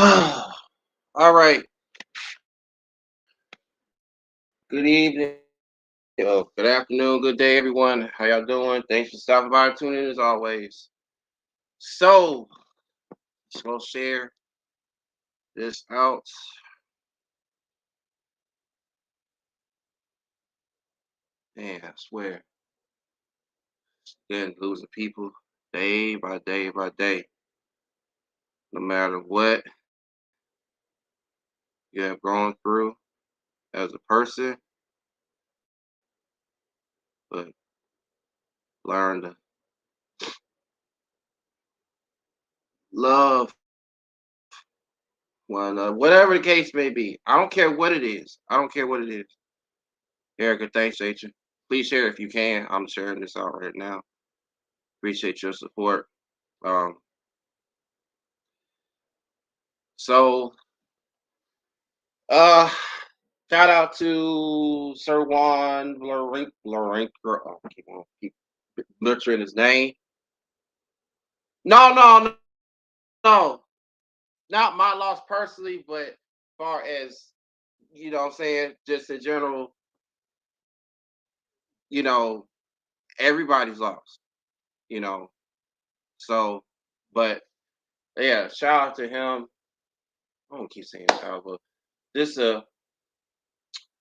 All right. Good evening. Good afternoon. Good day, everyone. How y'all doing? Thanks for stopping by and tuning in as always. So, just gonna share this out. Man, I swear, then losing people day by day by day. No matter what you have gone through as a person, but learn to love one another. Whatever the case may be. I don't care what it is. I don't care what it is. Erica, thanks, Rachel. Please share if you can. I'm sharing this out right now. Appreciate your support. Um, so uh shout out to Sir Juan Lorink. Oh, keep butchering his name. No, no, no, no. Not my loss personally, but far as what I'm saying, just in general, you know, everybody's lost, you know. So but yeah, shout out to him. I don't keep saying shout out, but this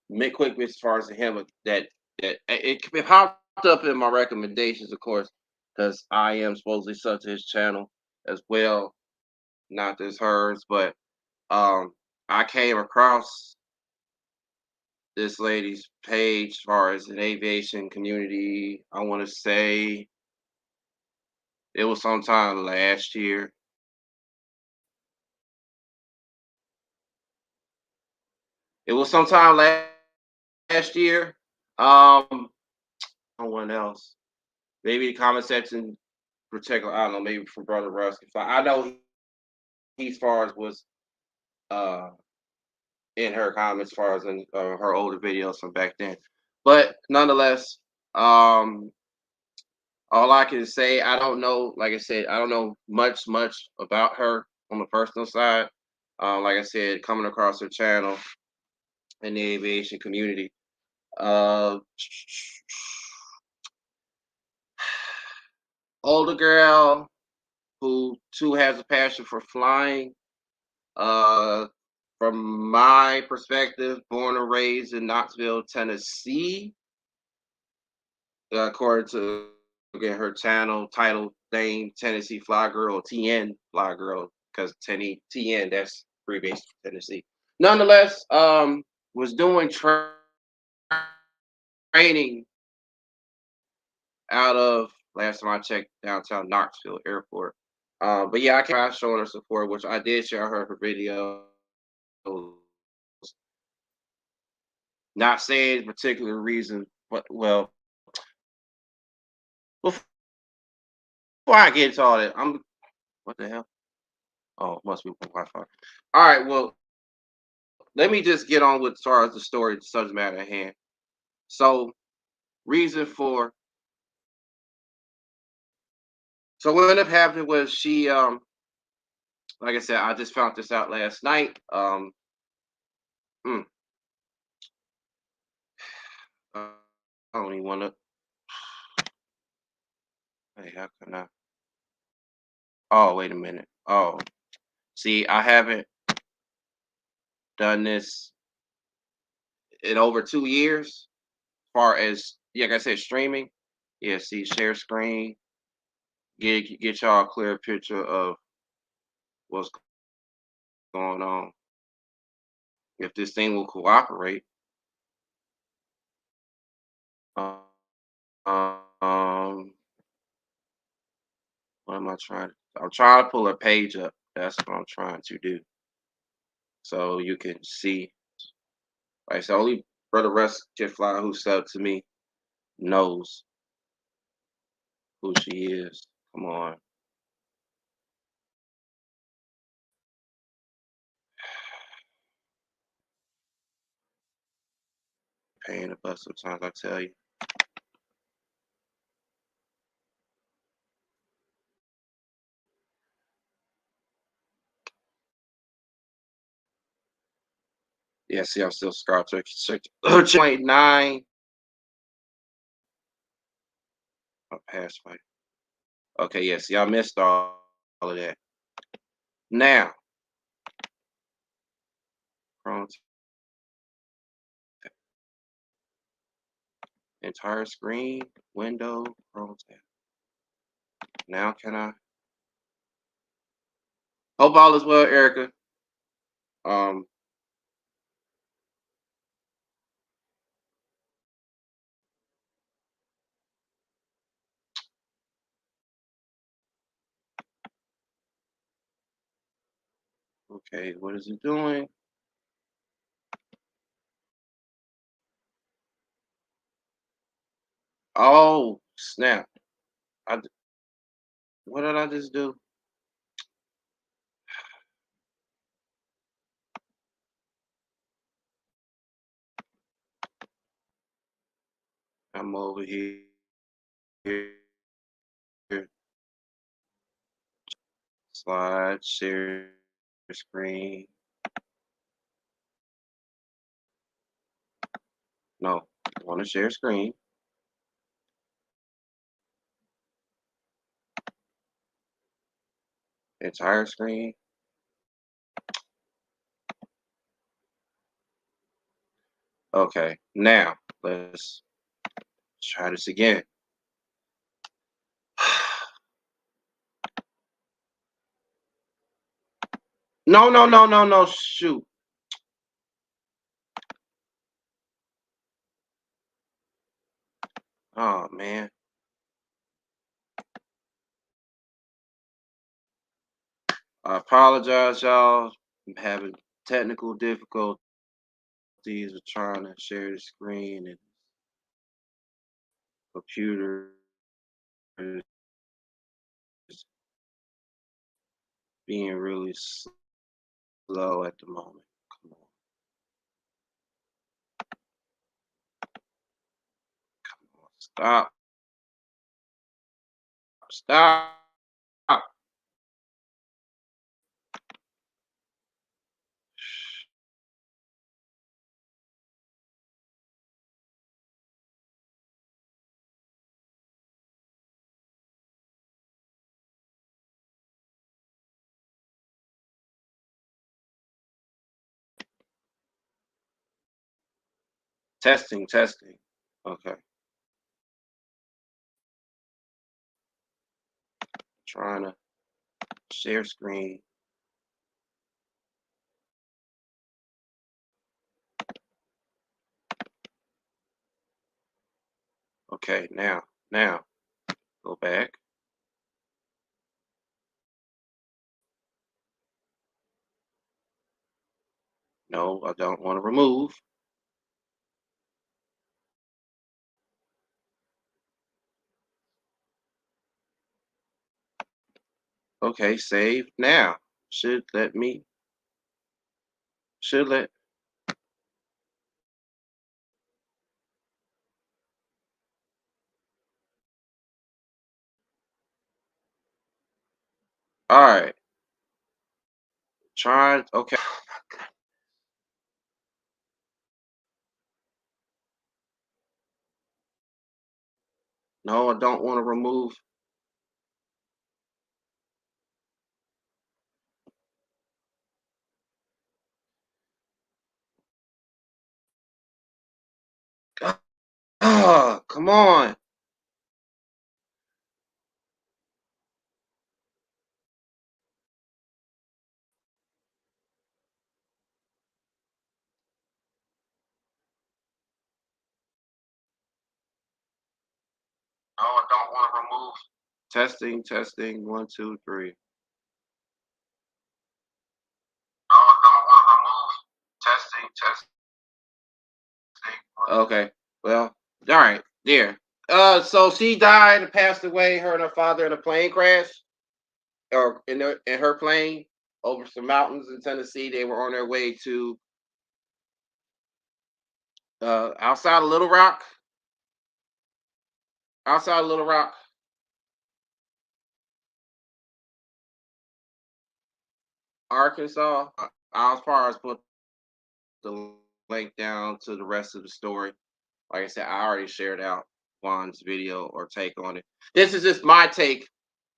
make quick as far as him that it popped up in my recommendations, of course, because I am supposedly sub to his channel as well, not just hers. But I came across this lady's page as far as an aviation community. I want to say it was sometime last year. It was sometime last year. Someone else, maybe the comment section particular. I don't know, maybe from Brother Russ. I know he as far as was uh in her comments as far as in her older videos from back then. But nonetheless, um all I can say, I don't know, like I said, I don't know much about her on the personal side. Like I said, coming across her channel in the aviation community. Uh older girl who too has a passion for flying. Uh from my perspective, born and raised in Knoxville, Tennessee. According to again her channel title name Tennessee Fly Girl, TN Fly Girl, because TN that's abbreviation for Tennessee. Nonetheless, was doing training out of last time I checked downtown Knoxville Airport. But yeah, I came out showing her support, which I did share her video. Not saying particular reason, but well, before I get into all that, I'm what the hell? Oh, it must be Wi-Fi. All right, well, let me just get on with as far as the story, the subject matter at hand. So, reason for so what ended up happening was she like I said, I just found this out last night. Mm, I don't even want to. Hey, how can I? Oh, wait a minute. Oh, see, I haven't done this in over 2 years. As far as like I said, streaming. Yeah, see, share screen. Get y'all a clear picture of what's going on. If this thing will cooperate. Uh, Um, what am I trying? I'm trying to pull a page up. That's what I'm trying to do, so you can see. Like, so only Brother Russ Kid Fly who subbed to me knows who she is. Come on, pain in the butt. Sometimes I tell you. Yeah, see, I'm still Scar Turkey. 0.9. Oh, pass fight. Okay, yeah, see, I missed all of that. Now, Chrome entire screen, window, Chrome tab. Now, can I? Hope all is well, Erica. Um, okay, what is it doing? Oh, snap. I, what did I just do? I'm over here. Slide, share screen. No, I want to share screen. Entire screen. Okay, now let's try this again. No, no, no, no, no. Shoot. Oh man. I apologize, y'all. I'm having technical difficulties with trying to share the screen and computer is being really slow at the moment. Come on, come on. Stop. Stop. Testing, testing. Okay. Trying to share screen. Okay, now, go back. No, I don't want to remove. Okay, save now. Should let me, should let, all right. Try, okay. No, I don't want to remove. Ah, come on. No, I don't want to remove. Testing, testing, one, two, three. No, I don't want to remove. Testing, testing. Okay, well, all right, there. So she died and passed away, her and her father in a plane crash, or in her plane over some mountains in Tennessee. They were on their way to outside of Little Rock, outside of Little Rock, Arkansas. As far as put the link down to the rest of the story. Like I said, I already shared out Juan's video or take on it. This is just my take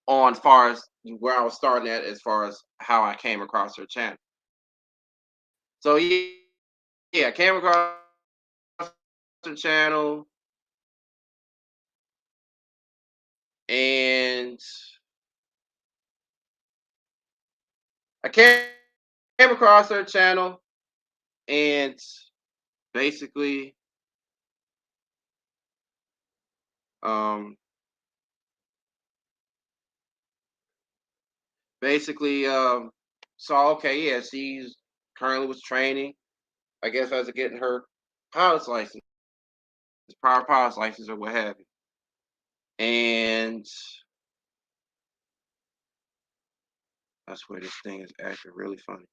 on far as where I was starting at as far as how I came across her channel. So yeah, I came across her channel and I came across her channel and basically um basically saw okay, yeah, she's currently was training, I guess as of getting her pilot's license, power pilot's license or what have you. And that's where this thing is acting really funny.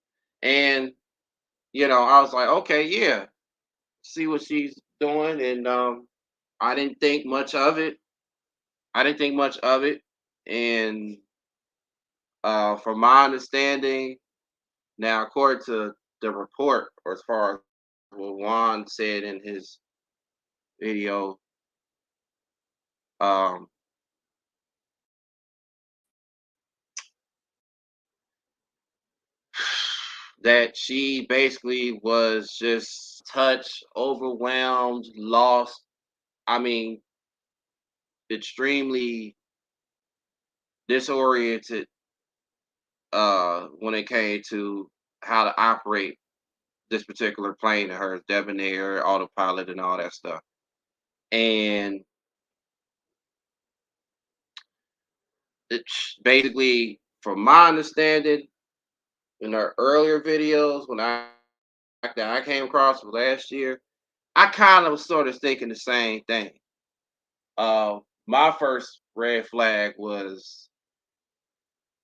And I was like, okay, yeah, see what she's doing, and I didn't think much of it. I didn't think much of it, and from my understanding, now according to the report, or as far as what Juan said in his video, um, that she basically was just touched, overwhelmed, lost. I mean, extremely disoriented when it came to how to operate this particular plane of hers, debonair, autopilot, and all that stuff. And it's basically, from my understanding, in her earlier videos, that I came across last year, I kind of was sort of thinking the same thing. My first red flag was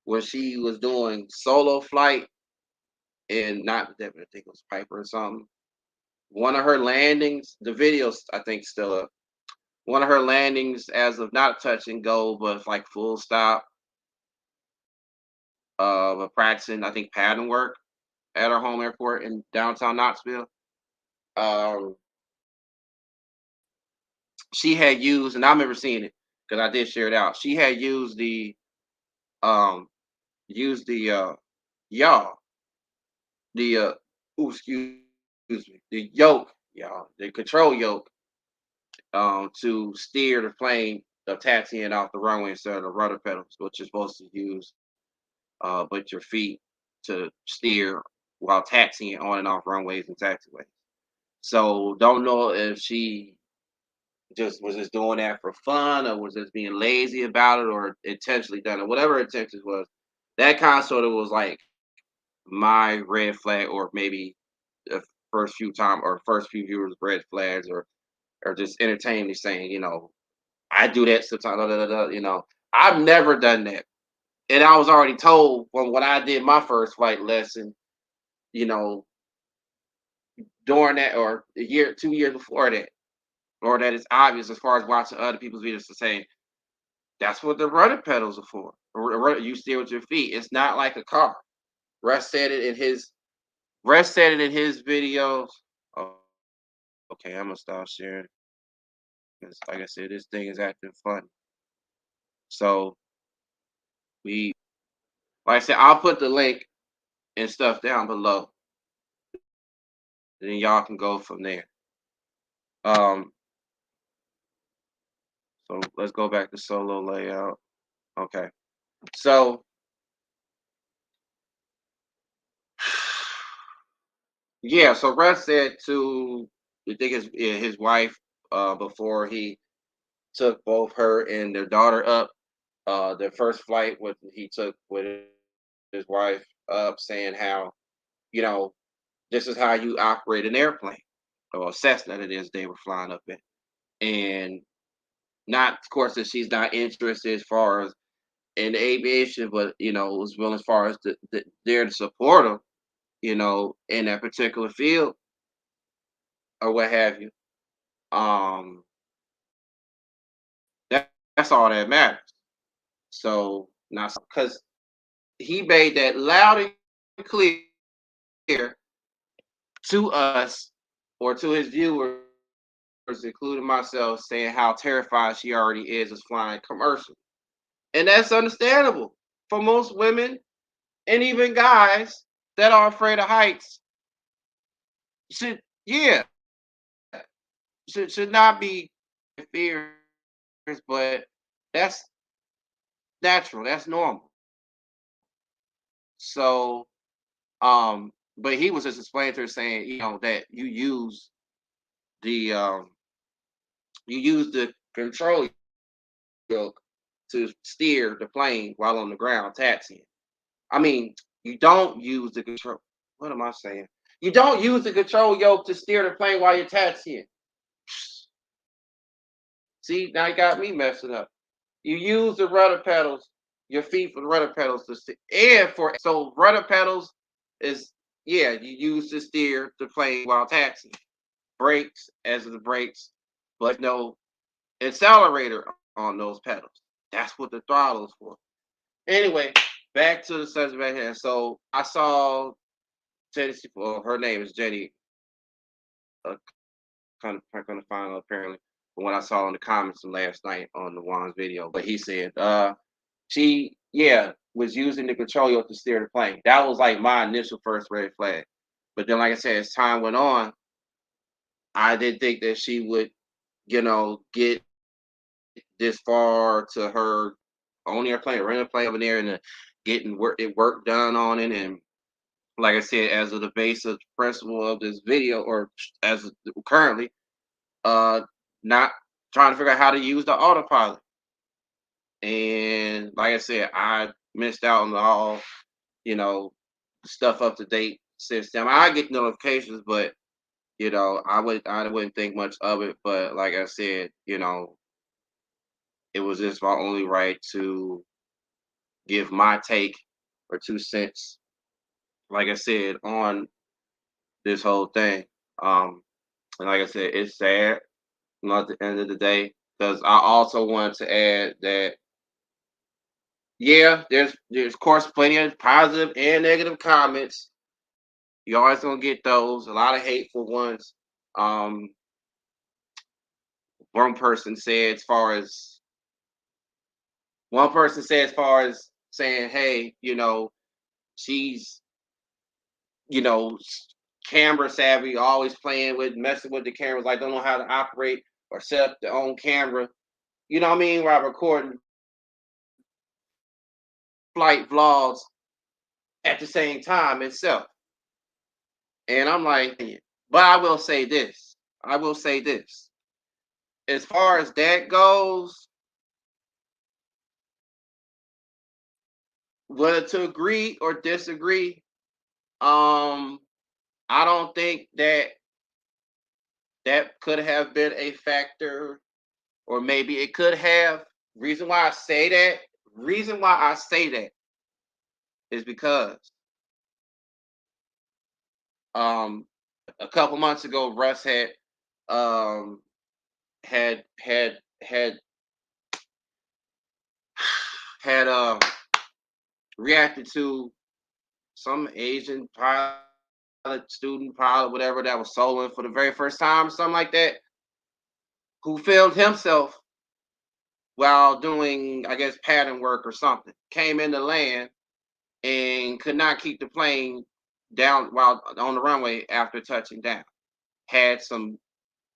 when she was doing solo flight, and not that I think it was Piper or something. One of her landings, the videos I think still up. One of her landings as of not touch and go, but like full stop, of practicing, I think, pattern work at our home airport in downtown Knoxville. Um, she had used, and I remember seeing it because I did share it out. She had um used the yaw, the ooh, excuse me, the yoke, y'all, the control yoke, to steer the plane, taxiing off the runway instead of the rudder pedals, which you're supposed to use but your feet to steer while taxiing on and off runways and taxiways. So don't know if she just was just doing that for fun, or was just being lazy about it, or intentionally done it. Whatever her intentions was, that kind of sort of was like my red flag, or maybe the first few viewers red flags, or just entertain me saying, I do that sometimes. Da, da, da, da, I've never done that, and I was already told when I did my first flight lesson, you know, during that, or a year, 2 years before that, or that it's obvious as far as watching other people's videos to say that's what the rudder pedals are for. You steer with your feet. It's not like a car. Russ said it in his Russ said it in his videos. Oh, okay, I'm gonna stop sharing because, like I said, this thing is acting fun. So we, like I said, I'll put the link and stuff down below, and then y'all can go from there. Um, so let's go back to solo layout. Okay, so yeah, so Russ said to, I think his wife, before he took both her and their daughter up, their first flight, what he took with his wife up, saying how, you know this is how you operate an airplane, or a Cessna that is they were flying up in. And not, of course, that she's not interested as far as in aviation, but as well as far as there to support them, in that particular field or what have you. Um, that's all that matters. So now, because he made that loud and clear to us or to his viewers, including myself, saying how terrified she already is of flying commercial. And that's understandable for most women and even guys that are afraid of heights. Should yeah, should not be fears, but that's natural. That's normal. So, but he was just explaining to her saying, that the you use the control yoke to steer the plane while on the ground taxiing. I mean, you don't use the control. What am I saying? You don't use the control yoke to steer the plane while you're taxiing. See, now you got me messing up. You use the rudder pedals, your feet for the rudder pedals to steer, and for so rudder pedals is you use to steer the plane while taxiing. Brakes as the brakes, but no accelerator on those pedals. That's what the throttle is for. Anyway, back to the subject right here. So I saw Jenny. Well, her name is Jenny. Uh, kind of final apparently. From what I saw in the comments from last night on the Juan's video, but he said, she was using the control yoke to steer the plane. That was like my initial first red flag. But then, like I said, as time went on, I didn't think that she would, get this far to her owning her plane, renting a plane over there, and getting work done on it. And like I said, as of the basic principle of this video, or as currently, not trying to figure out how to use the autopilot. And like I said, I missed out on all, you know, stuff up to date system. I get notifications, but I wouldn't think much of it. But like I said, it was just my only right to give my take or 2 cents, like I said, on this whole thing. And like I said, it's sad, at the end of the day, because I also wanted to add that there's of course plenty of positive and negative comments. You always gonna get those, a lot of hateful ones. Um, one person said as far as saying, hey, she's you know camera savvy, always playing with messing with the cameras, like don't know how to operate or set up their own camera. You know what I mean? While recording flight vlogs at the same time itself. And I'm like, but I will say this. I will say this. As far as that goes, whether to agree or disagree, um, I don't think that that could have been a factor, or maybe it could have. Reason why I say that is because um a couple months ago Russ um had had reacted to some Asian pilot, student pilot, whatever, that was soloing for the very first time, something like that, who filmed himself while doing, I guess, pattern work or something. Came into land and could not keep the plane down while on the runway after touching down. Had some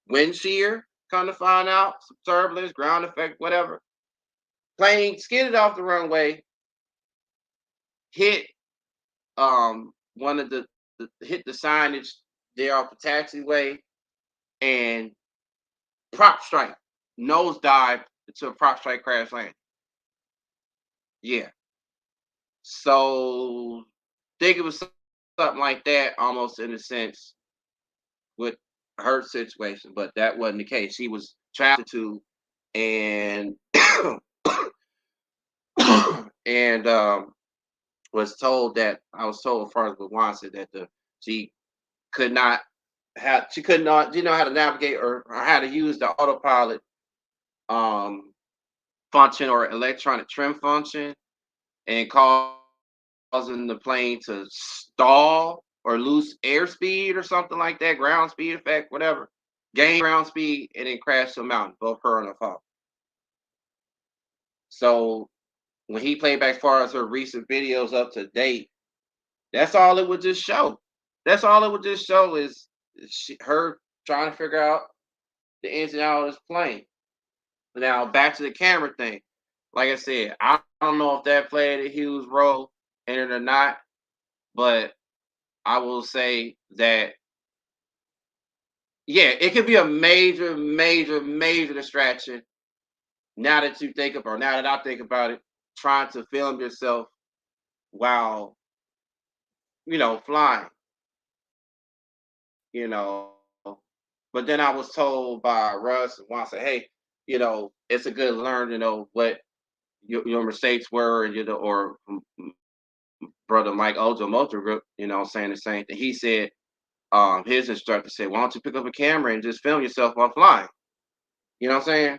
wind shear, come to find out, some turbulence, ground effect, whatever. Plane skidded off the runway, hit one of hit the signage there off the taxiway, and prop strike, nose dive to a prop strike crash landing. Yeah. So think it was something like that, almost in a sense, with her situation, but that wasn't the case. She was traveled to, and and I was told, as far as Luan said, that she could not she could not didn't know how to navigate, or how to use the autopilot um function or electronic trim function, and causing the plane to stall or lose airspeed or something like that, ground speed effect, whatever. Gain ground speed and then crash to a mountain, both her and her father. So when he played back as far as her recent videos up to date, that's all it would just show. That's all it would just show is her trying to figure out the ins and outs of this plane. Now back to the camera thing. Like I said, I don't know if that played a huge role in it or not, but I will say that yeah, it could be a major, major, major distraction. Now that you think about, or now that I think about it, trying to film yourself while flying, you know. But then I was told by Russ and once, hey, it's a good learn, what your mistakes were, and or brother Mike Ojo Motor Group, saying the same thing. He said, his instructor said, why don't you pick up a camera and just film yourself while flying? You know what I'm saying?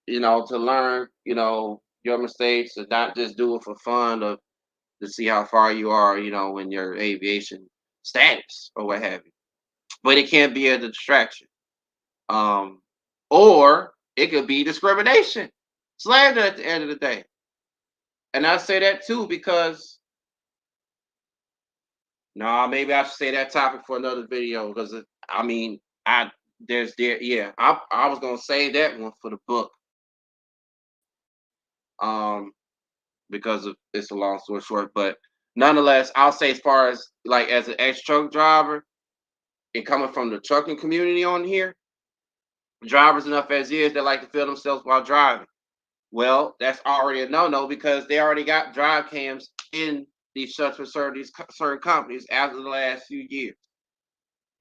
To learn, your mistakes, and not just do it for fun, or to see how far you are, in your aviation status or what have you. But it can't be a distraction. Um, or it could be discrimination, slander at the end of the day. And I say that too because no, maybe I should say that topic for another video because I mean, I there's there yeah, I was gonna save that one for the book. Um, because of it's a long story short, but nonetheless, I'll say as far as like as an ex truck driver and coming from the trucking community on here, drivers enough as is that like to film themselves while driving. Well, that's already a no-no because they already got drive cams in these trucks for certain companies after the last few years,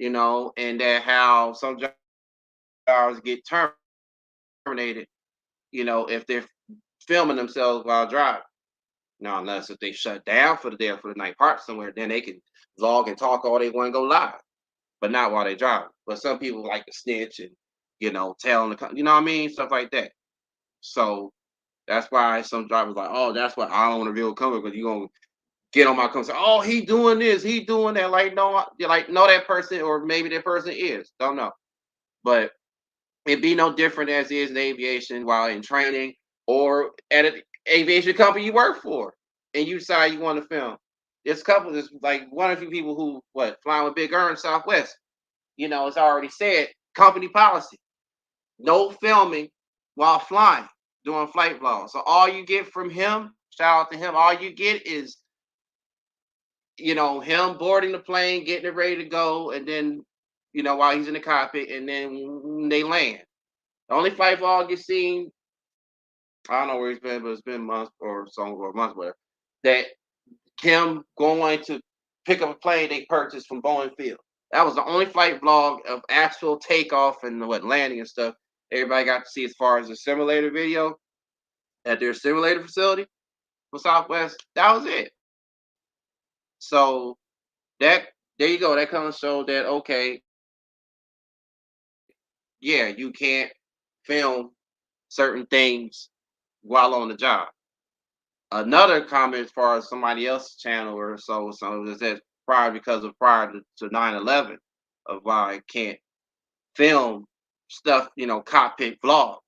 and that how some drivers get terminated, if they're filming themselves while driving. Now, unless if they shut down for the day or for the night park somewhere, then they can vlog and talk all they want to go live, but not while they drive. But some people like to snitch and tell you know what I mean, stuff like that. So that's why some drivers like, oh, that's why I don't want to be coming because you gonna get on my car and say, oh, he doing this, he doing that. Like, no, like know that person, or maybe that person is, don't know. But it'd be no different as is in aviation while in training or at an aviation company you work for, and you decide you want to film. There's a couple. There's like one or two people who flying with Big Earn Southwest. It's already said company policy: no filming while flying doing flight vlogs. So all you get from him, shout out to him, all you get is him boarding the plane, getting it ready to go, and then while he's in the cockpit, and then they land. The only flight vlog you've seen, I don't know where he's been, but it's been months or so or months, whatever. That him going to pick up a plane they purchased from Boeing Field. That was the only flight vlog of actual takeoff and landing and stuff everybody got to see as far as the simulator video at their simulator facility for Southwest. That was it. So that there you go. That kind of showed that okay, yeah, you can't film certain things while on the job. Another comment as far as somebody else's channel or so is that prior to 9/11 of why I can't film stuff, cockpit vlogs.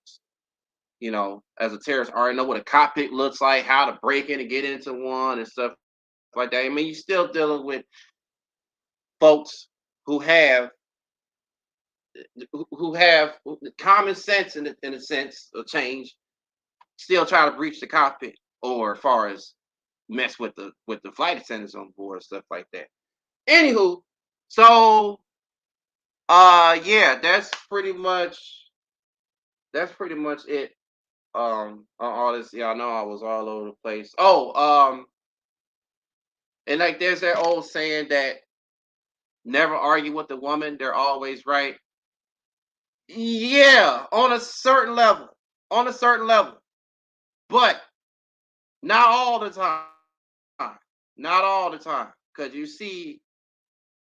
As a terrorist, I already know what a cockpit looks like, how to break in and get into one and stuff like that. I mean, you're still dealing with folks who have who have common sense in a sense of change, still try to breach the cockpit or as far as mess with the flight attendants on board and stuff like that. Anywho, so yeah, that's pretty much it. On all this, yeah, I know I was all over the place. Oh, and like there's that old saying that never argue with the woman, they're always right. Yeah, on a certain level. On a certain level. But not all the time. Not all the time. Because you see,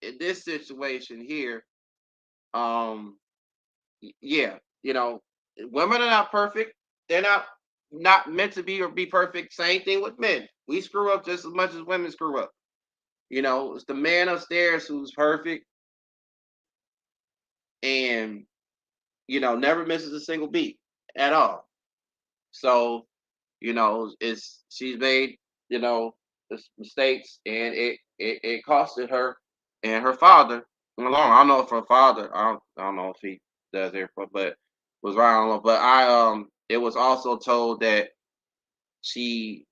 in this situation here, um, yeah, women are not perfect. They're not meant to be or be perfect. Same thing with men. We screw up just as much as women screw up. It's the man upstairs who's perfect and never misses a single beat at all. So, it's she's made, mistakes, and it costed her and her father along. I don't know if her father, I don't know if he does it, but was right. I don't know. But it was also told that she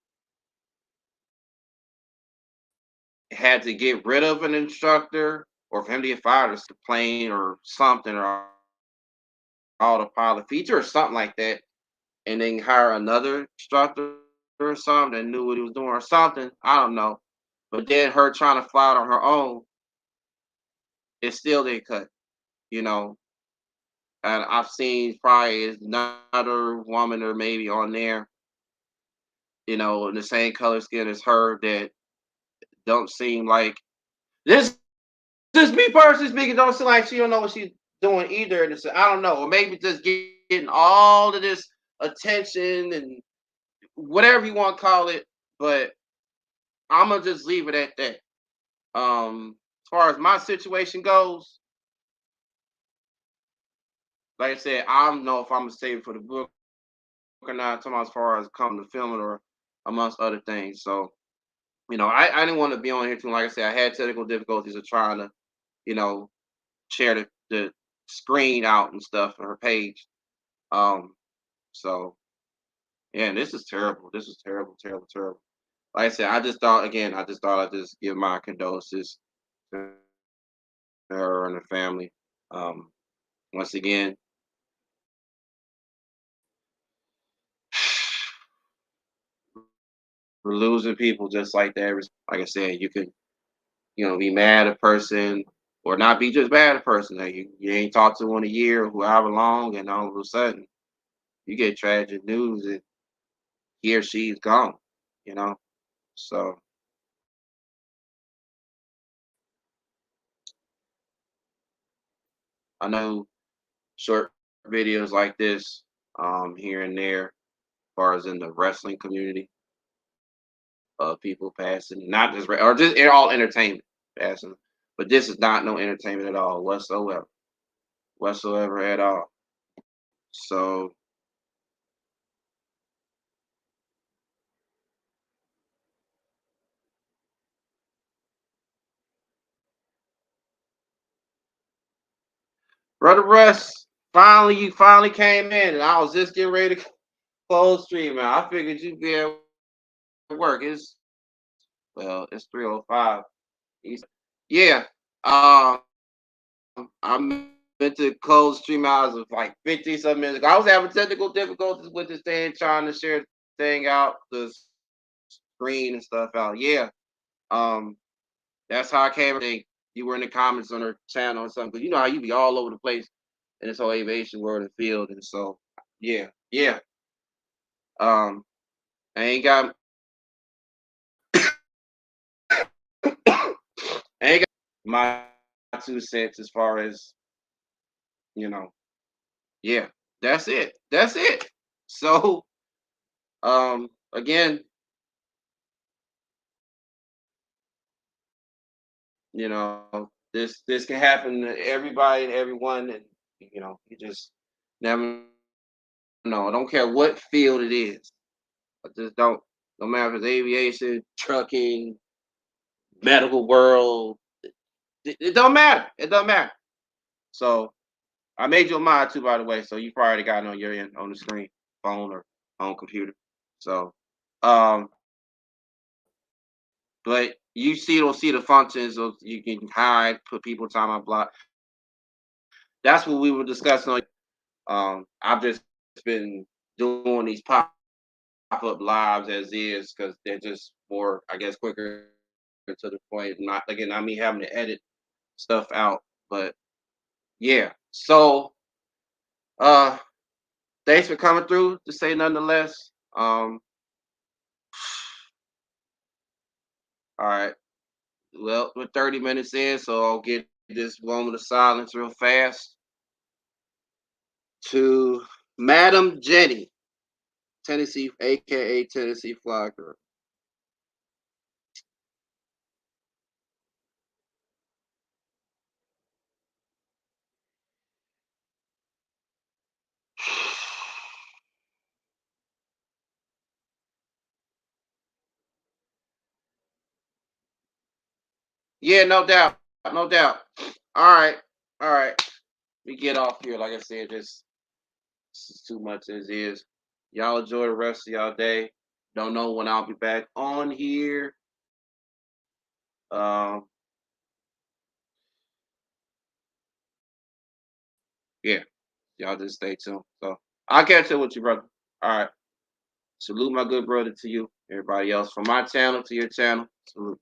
had to get rid of an instructor, or for him to get fired, or plane or something, or autopilot feature or something like that, and then hire another instructor or something that knew what he was doing or something. I don't know. But then her trying to fly it on her own, it still didn't cut, you know. And I've seen probably another woman or maybe on there, in the same color skin as her, that don't seem like this. Just me personally speaking, don't seem like she don't know what she's doing either. And I don't know, or maybe just getting all of this attention and whatever you want to call it. But I'm gonna just leave it at that. As far as my situation goes, like I said, I don't know if I'm gonna save it for the book or not. Talking about as far as coming to film it, or amongst other things. So I didn't want to be on here too. Like I said, I had technical difficulties of trying to you know share the screen out and stuff for her page. Um, so yeah, and this is terrible. This is terrible, terrible, terrible. Like I said, I just thought I'd just give my condolences to her and her family. Um, Once again, we're losing people just like that. Like I said, you can, be mad at a person or not be just mad at a person that you ain't talked to in a year or however long, and all of a sudden you get tragic news that he or she's gone, you know? So I know short videos like this, here and there, as far as in the wrestling community, of people passing, not just or just all entertainment passing, but this is not no entertainment at all whatsoever at all. So, Brother Russ, finally you finally came in, and I was just getting ready to close stream, man. I figured you'd be at work. It's 3:05. Yeah. Um, I meant to close stream hours of like 50 some minutes ago. I was having technical difficulties with this thing, trying to share the thing out, the screen and stuff out. Yeah. Um, that's how I came. I think you were in the comments on her channel or something. Cause you know how you be all over the place in this whole aviation world and field. And so, yeah, yeah. Um, I ain't got, I ain't got my 2 cents as far as, you know, yeah, that's it. That's it. So, again, this can happen to everybody and everyone, and you just never know. I don't care what field it is. I just don't. No matter if it's aviation, trucking, medical world, it don't matter. It doesn't matter. So I made you a mod too, by the way. So you probably already got it on your end on the screen, phone or on computer. So, um, but you see, don't see the functions of you can hide, put people time on block. That's what we were discussing. I've just been doing these pop-up lives as is because they're just more, I guess, quicker to the point. Not again, not me having to edit stuff out, but yeah. So, uh, thanks for coming through to say nonetheless. All right. Well, we're 30 minutes in, so I'll get this moment of silence real fast to Madam Jenny, Tennessee, aka Tennessee Fly Girl. Yeah, no doubt. No doubt. All right. All right. We get off here. Like I said, this is too much as is. Y'all enjoy the rest of y'all day. Don't know when I'll be back on here. Um, yeah, y'all just stay tuned. So I'll catch up with you, brother. All right. Salute my good brother to you. Everybody else from my channel to your channel. Salute.